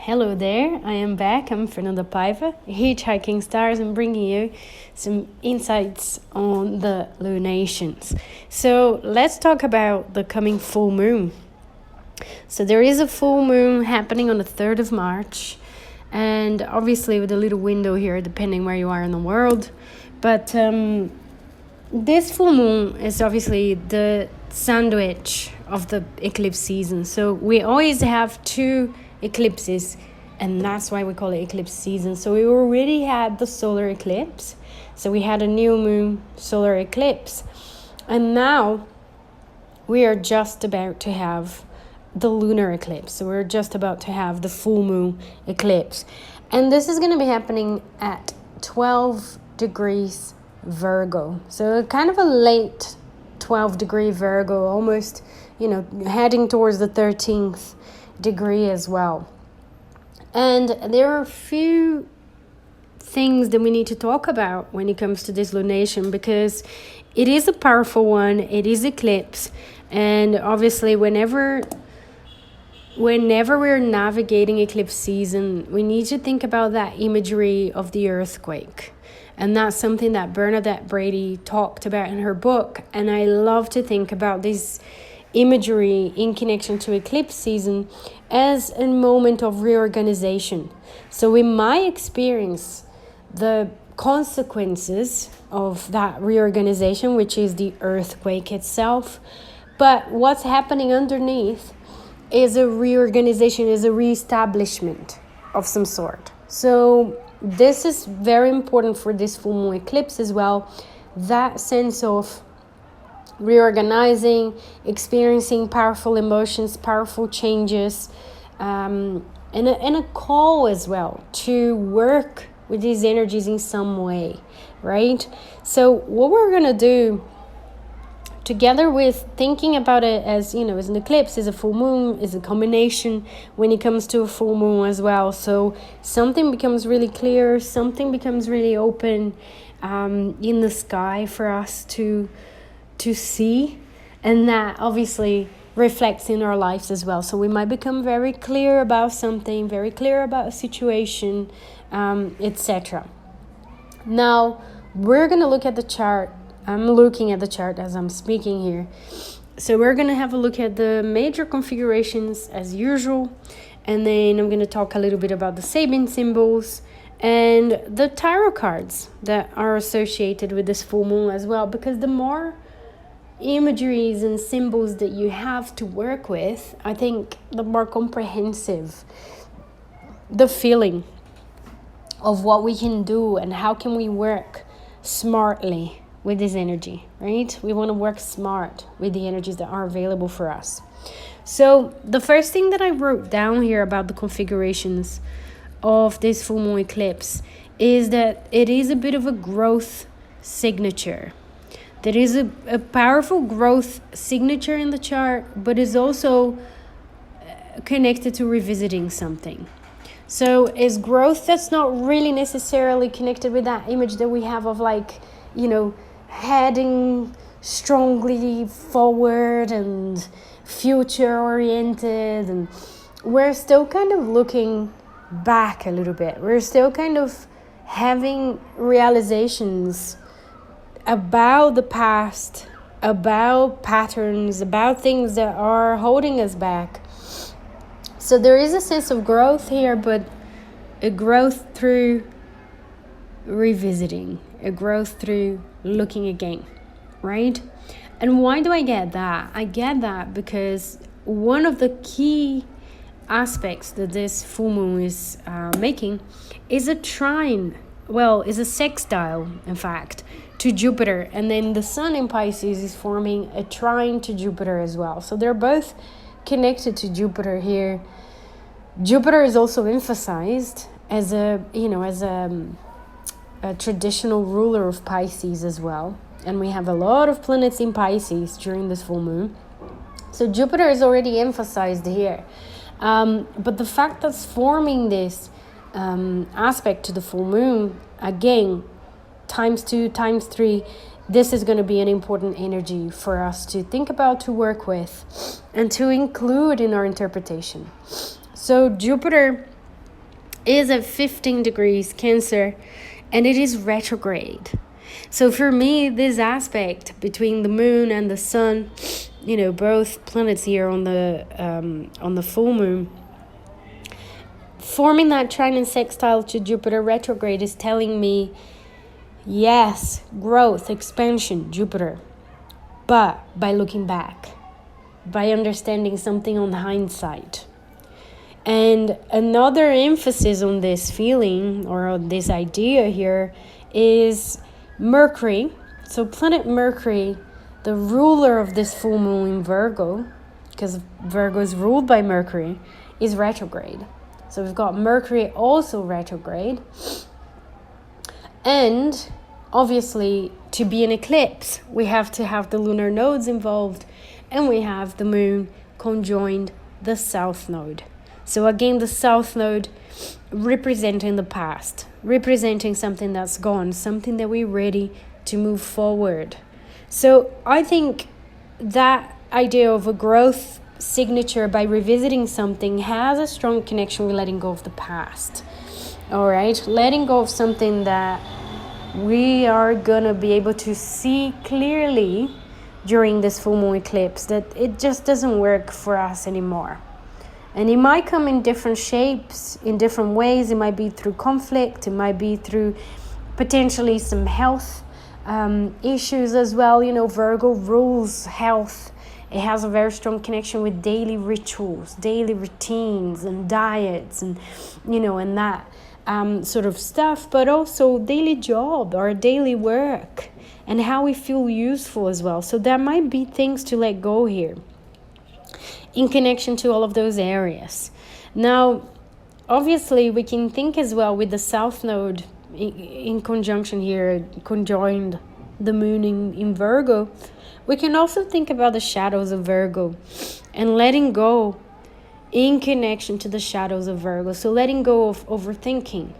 Hello there, I am back. I'm Fernanda Paiva, hitchhiking stars and bringing you some insights on the lunations. So let's talk about the coming full moon. So there is a full moon happening on the 3rd of March, and obviously with a little window here depending where you are in the world. But this full moon is obviously the sandwich of the eclipse season. So we always have two eclipses, and that's why we call it eclipse season. So we already had the solar eclipse, so we had a new moon solar eclipse, and now we are just about to have the lunar eclipse. So we're just about to have the full moon eclipse, and this is going to be happening at 12 degrees Virgo, so kind of a late 12-degree Virgo, almost heading towards the 13th degree as well. And there are a few things that we need to talk about when it comes to this lunation, because it is a powerful one, it is eclipse, and obviously whenever we're navigating eclipse season, we need to think about that imagery of the earthquake. And that's something that Bernadette Brady talked about in her book, and I love to think about this imagery in connection to eclipse season as a moment of reorganization. So we might experience the consequences of that reorganization, which is the earthquake itself, but what's happening underneath is a reorganization, is a reestablishment of some sort. So this is very important for this full moon eclipse as well, that sense of reorganizing, experiencing powerful emotions, powerful changes, and a call as well to work with these energies in some way, right? So what we're going to do, together with thinking about it as an eclipse, is a full moon, is a combination when it comes to a full moon as well. So something becomes really clear, something becomes really open in the sky for us to see, and that obviously reflects in our lives as well. So we might become very clear about something, very clear about a situation, etc. Now we're going to look at the chart. I'm looking at the chart as I'm speaking here. So we're going to have a look at the major configurations as usual, and then I'm going to talk a little bit about the Sabian symbols and the tarot cards that are associated with this full moon as well, because the more imageries and symbols that you have to work with, I think the more comprehensive the feeling of what we can do and how can we work smartly with this energy, right? We want to work smart with the energies that are available for us. So the first thing that I wrote down here about the configurations of this full moon eclipse is that it is a bit of a growth signature. There is a powerful growth signature in the chart, but is also connected to revisiting something. So is growth that's not really necessarily connected with that image that we have of heading strongly forward and future oriented, and we're still kind of looking back a little bit. We're still kind of having realizations about the past, about patterns, about things that are holding us back. So there is a sense of growth here, but a growth through revisiting, a growth through looking again, right? And why do I get that? I get that because one of the key aspects that this full moon is making is a trine, is a sextile, in fact, to Jupiter, and then the sun in Pisces is forming a trine to Jupiter as well. So they're both connected to Jupiter here. Jupiter is also emphasized as a traditional ruler of Pisces as well, and we have a lot of planets in Pisces during this full moon. So Jupiter is already emphasized here, but the fact that's forming this aspect to the full moon, again, times 2, times 3, this is going to be an important energy for us to think about, to work with, and to include in our interpretation. So Jupiter is at 15 degrees Cancer, and it is retrograde. So for me, this aspect between the moon and the sun, both planets here on the full moon, forming that trine sextile to Jupiter retrograde is telling me, yes, growth, expansion, Jupiter, but by looking back, by understanding something on hindsight. And another emphasis on this feeling or on this idea here is Mercury. So planet Mercury, the ruler of this full moon in Virgo, because Virgo is ruled by Mercury, is retrograde. So we've got Mercury also retrograde. And obviously, to be an eclipse, we have to have the lunar nodes involved, and we have the moon conjoined the south node. So again, the south node representing the past, representing something that's gone, something that we're ready to move forward. So I think that idea of a growth signature by revisiting something has a strong connection with letting go of the past. All right, letting go of something that we are going to be able to see clearly during this full moon eclipse, that it just doesn't work for us anymore. And it might come in different shapes, in different ways. It might be through conflict. It might be through potentially some health issues as well. Virgo rules health. It has a very strong connection with daily rituals, daily routines and diets and that sort of stuff, but also daily job or daily work and how we feel useful as well. So there might be things to let go here in connection to all of those areas. Now, obviously, we can think as well with the south node in conjunction here, conjoined the moon in Virgo. We can also think about the shadows of Virgo and letting go in connection to the shadows of Virgo. So letting go of overthinking,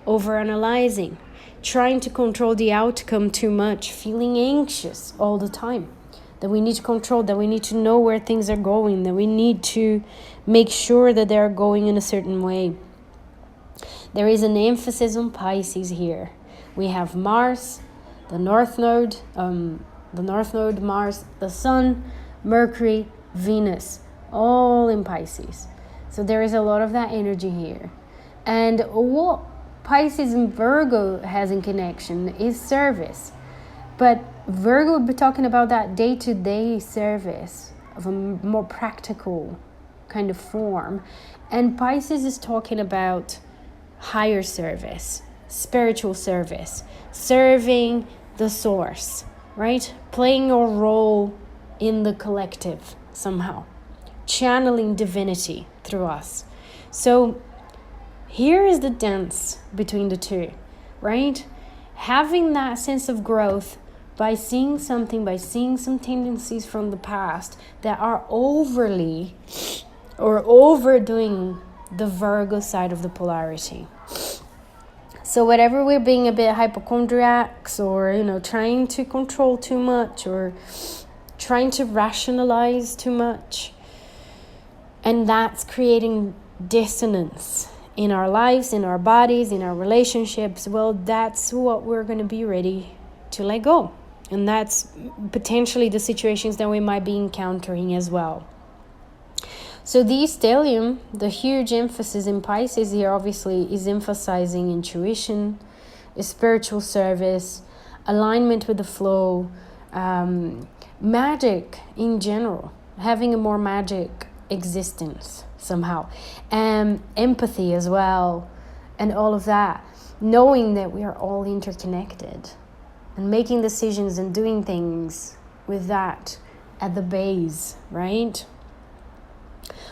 overanalyzing, trying to control the outcome too much, feeling anxious all the time. That we need to control, that we need to know where things are going, that we need to make sure that they're going in a certain way. There is an emphasis on Pisces here. We have Mars, the North Node, Mars, the Sun, Mercury, Venus, all in Pisces. So there is a lot of that energy here. And what Pisces and Virgo has in connection is service. But Virgo would be talking about that day-to-day service of a more practical kind of form. And Pisces is talking about higher service, spiritual service, serving the source, right? Playing a role in the collective somehow, channeling divinity through us. So here is the dance between the two, right? Having that sense of growth by seeing some tendencies from the past that are overly or overdoing the Virgo side of the polarity. So whatever we're being a bit hypochondriacs or, trying to control too much or trying to rationalize too much, and that's creating dissonance in our lives, in our bodies, in our relationships, well, that's what we're going to be ready to let go. And that's potentially the situations that we might be encountering as well. So the stellium, the huge emphasis in Pisces here obviously is emphasizing intuition, spiritual service, alignment with the flow, magic in general, having a more magic existence somehow, and empathy as well, and all of that, knowing that we are all interconnected and making decisions and doing things with that at the base, right?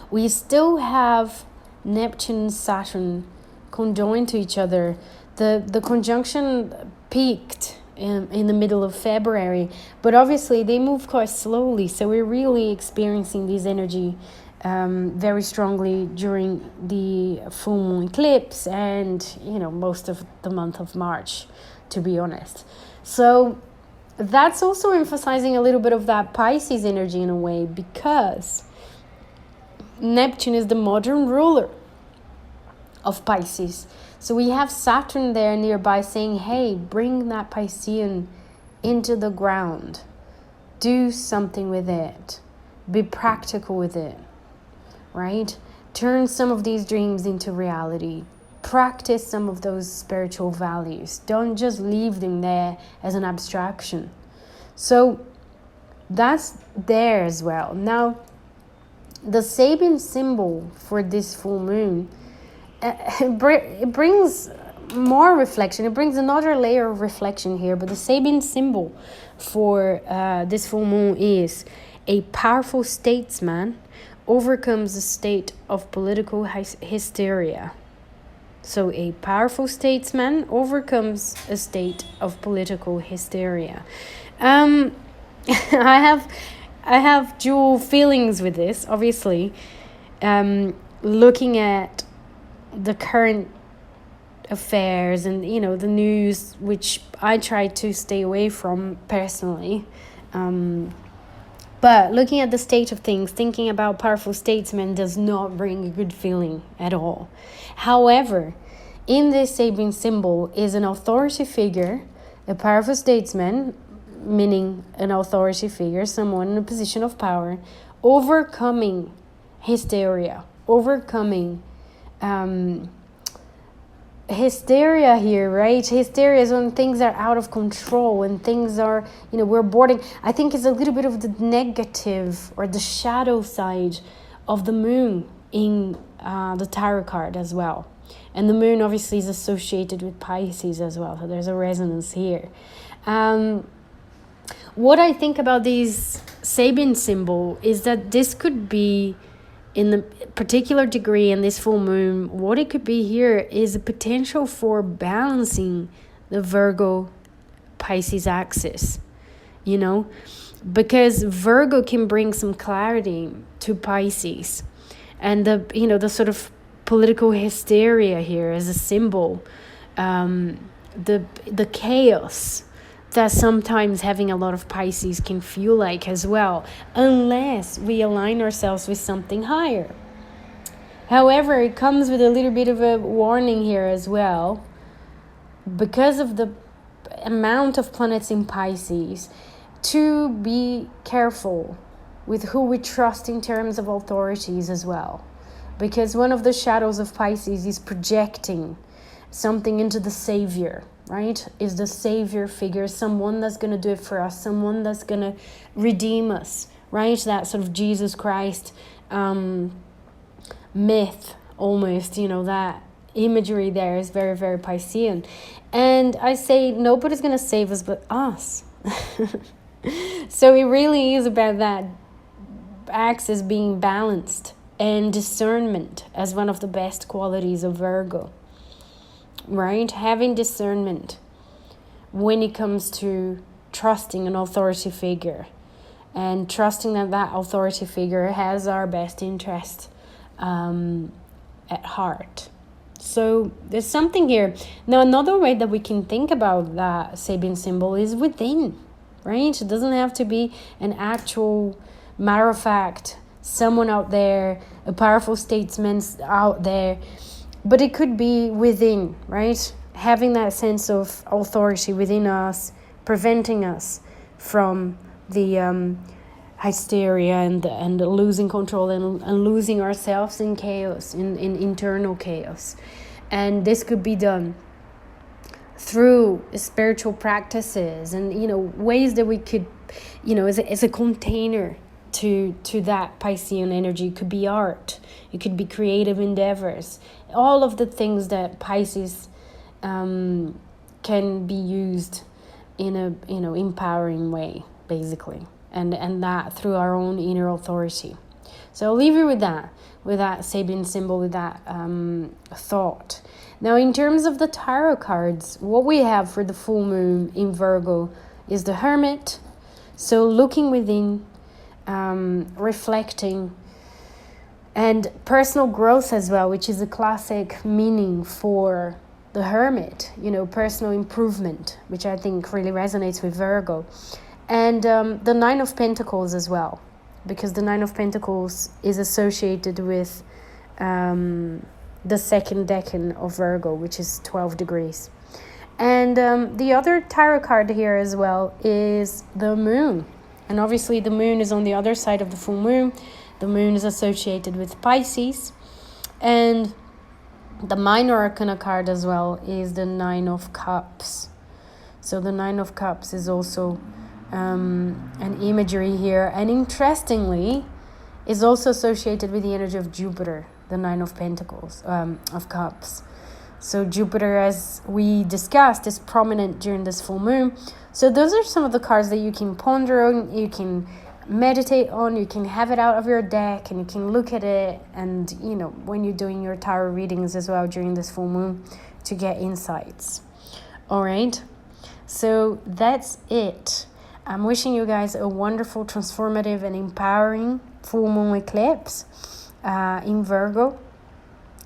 We still have Neptune and Saturn conjoined to each other. The conjunction peaked in the middle of February, but obviously they move quite slowly, so we're really experiencing this energy very strongly during the full moon eclipse and most of the month of March, to be honest. So that's also emphasizing a little bit of that Pisces energy in a way, because Neptune is the modern ruler of Pisces. So we have Saturn there nearby saying, hey, bring that Piscean into the ground. Do something with it. Be practical with it, right? Turn some of these dreams into reality. Practice some of those spiritual values. Don't just leave them there as an abstraction. So that's there as well. Now, the Sabian symbol for this full moon, it brings more reflection. It brings another layer of reflection here. But the Sabian symbol for this full moon is a powerful statesman overcomes a state of political hysteria. So a powerful statesman overcomes a state of political hysteria. I have dual feelings with this, obviously. Looking at the current affairs and, the news, which I try to stay away from personally. But looking at the state of things, thinking about powerful statesmen does not bring a good feeling at all. However, in this Sabian symbol is an authority figure, a powerful statesman, meaning an authority figure, someone in a position of power, overcoming hysteria, overcoming hysteria here, right? Hysteria is when things are out of control, when things are, we're boarding. I think it's a little bit of the negative or the shadow side of the moon in the tarot card as well. And the moon obviously is associated with Pisces as well, so there's a resonance here. What I think about these Sabian symbol is that this could be, in the particular degree in this full moon, what it could be here is a potential for balancing the Virgo Pisces axis, because Virgo can bring some clarity to Pisces, and the sort of political hysteria here as a symbol, the chaos that sometimes having a lot of Pisces can feel like as well, unless we align ourselves with something higher. However, it comes with a little bit of a warning here as well, because of the amount of planets in Pisces, to be careful with who we trust in terms of authorities as well. Because one of the shadows of Pisces is projecting something into the savior, right? Is the savior figure, someone that's going to do it for us, someone that's going to redeem us, right? That sort of Jesus Christ myth almost, that imagery there is very, very Piscean. And I say nobody's going to save us but us. So it really is about that axis being balanced, and discernment as one of the best qualities of Virgo. Right? Having discernment when it comes to trusting an authority figure, and trusting that authority figure has our best interest at heart. So there's something here. Now, another way that we can think about that Sabian symbol is within, right? It doesn't have to be an actual matter of fact, someone out there, a powerful statesman out there. But it could be within, right? Having that sense of authority within us, preventing us from the hysteria and losing control and losing ourselves in chaos, in internal chaos. And this could be done through spiritual practices and, ways that we could, as a container to that Piscean energy. It could be art, it could be creative endeavors, all of the things that Pisces can be used in a empowering way, basically, and that through our own inner authority. So I'll leave you with that Sabian symbol, with that thought. Now, in terms of the tarot cards, what we have for the full moon in Virgo is the Hermit. So looking within, reflecting, and personal growth as well, which is a classic meaning for the Hermit, personal improvement, which I think really resonates with Virgo. And the Nine of Pentacles as well, because the Nine of Pentacles is associated with the second decan of Virgo, which is 12 degrees. And the other tarot card here as well is the moon. And obviously the moon is on the other side of the full moon. The moon is associated with Pisces. And the minor arcana card as well is the Nine of Cups. So the Nine of Cups is also an imagery here. And interestingly, is also associated with the energy of Jupiter, the Nine of Pentacles, of Cups. So Jupiter, as we discussed, is prominent during this full moon. So those are some of the cards that you can ponder on, you can meditate on, you can have it out of your deck, and you can look at it, and you know, when you're doing your tarot readings as well during this full moon, to get insights. All right, so that's it. I'm wishing you guys a wonderful, transformative, and empowering full moon eclipse in Virgo,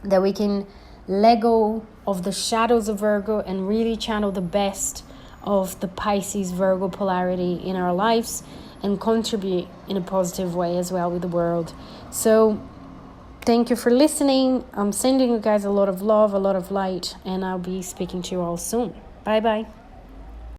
that we can let go of the shadows of Virgo and really channel the best of the Pisces Virgo polarity in our lives and contribute in a positive way as well with the world. So thank you for listening. I'm sending you guys a lot of love, a lot of light, and I'll be speaking to you all soon. Bye bye.